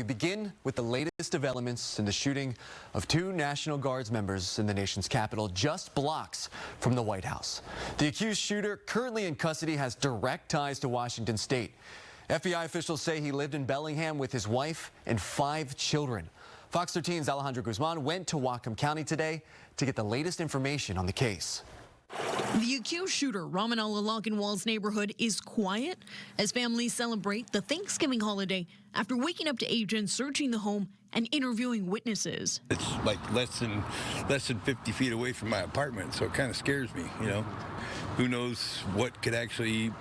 begin with the latest developments in the shooting of two National Guards members in the nation's capital, just blocks from the White House. The accused shooter, currently in custody, has direct ties to Washington State. FBI officials say he lived in Bellingham with his wife and 5 children. Fox 13's Alejandro Guzman went to Whatcom County today to get the latest information on the case. The accused shooter, Ramanallah Lochinwall's neighborhood is quiet as families celebrate the Thanksgiving holiday after waking up to agents searching the home and interviewing witnesses. It's like less than 50 feet away from my apartment, so it kind of scares me, you know. Who knows what could actually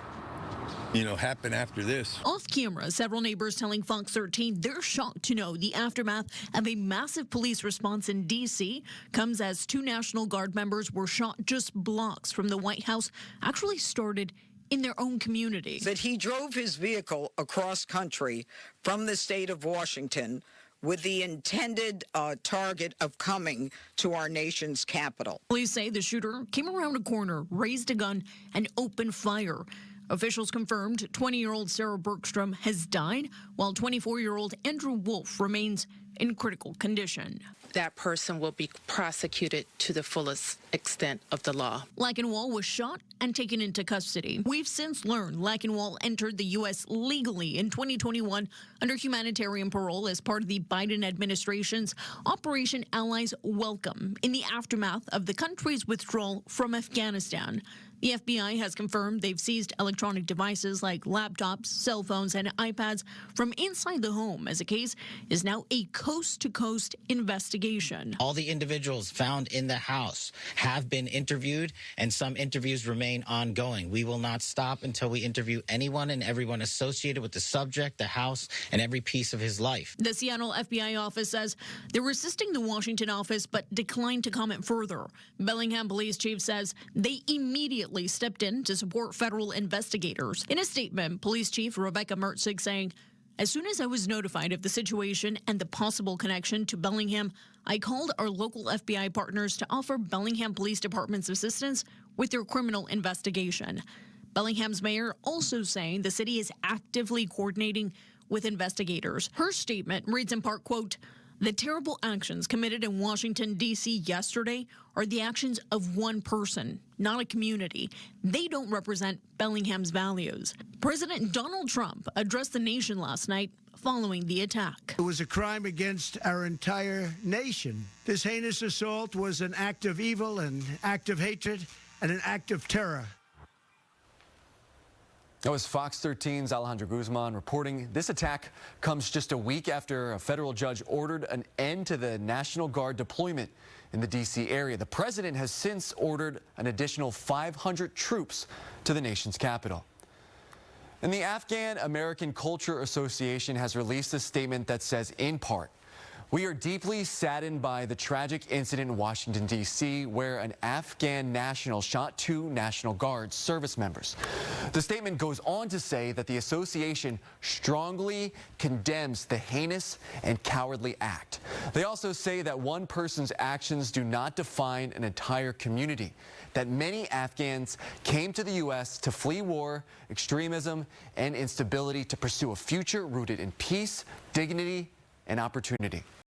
happen after this. Off camera, several neighbors telling Fox 13 they're shocked to know the aftermath of a massive police response in D.C. comes as 2 National Guard members were shot just blocks from the White House, actually started in their own community. That he drove his vehicle across country from the state of Washington with the intended target of coming to our nation's capital. Police say the shooter came around a corner, raised a gun, and opened fire. Officials confirmed 20-year-old Sarah Bergstrom has died, while 24-year-old Andrew Wolf remains in critical condition. That person will be prosecuted to the fullest extent of the law. Lochinwall was shot and taken into custody. We've since learned Lochinwall entered the U.S. legally in 2021 under humanitarian parole as part of the Biden administration's Operation Allies Welcome in the aftermath of the country's withdrawal from Afghanistan. The FBI has confirmed they've seized electronic devices like laptops, cell phones, and iPads from inside the home as the case is now a coast-to-coast investigation. All the individuals found in the house have been interviewed, and some interviews remain ongoing. We will not stop until we interview anyone and everyone associated with the subject, the house, and every piece of his life. The Seattle FBI office says they're assisting the Washington office but declined to comment further. Bellingham police chief says they immediately stepped in to support federal investigators. In a statement, police chief Rebecca Mertzig saying, "As soon as I was notified of the situation and the possible connection to Bellingham, I called our local FBI partners to offer Bellingham Police Department's assistance with their criminal investigation." Bellingham's mayor also saying the city is actively coordinating with investigators. Her statement reads in part, quote, "The terrible actions committed in Washington, D.C. yesterday are the actions of one person, not a community. They don't represent Bellingham's values." President Donald Trump addressed the nation last night following the attack. It was a crime against our entire nation. This heinous assault was an act of evil, an act of hatred, and an act of terror. That was Fox 13's Alejandro Guzman reporting. This attack comes just a week after a federal judge ordered an end to the National Guard deployment in the D.C. area. The president has since ordered an additional 500 troops to the nation's capital. And the Afghan American Culture Association has released a statement that says, in part, "We are deeply saddened by the tragic incident in Washington, D.C., where an Afghan national shot 2 National Guard service members." The statement goes on to say that the association strongly condemns the heinous and cowardly act. They also say that one person's actions do not define an entire community, that many Afghans came to the U.S. to flee war, extremism, and instability to pursue a future rooted in peace, dignity, and opportunity.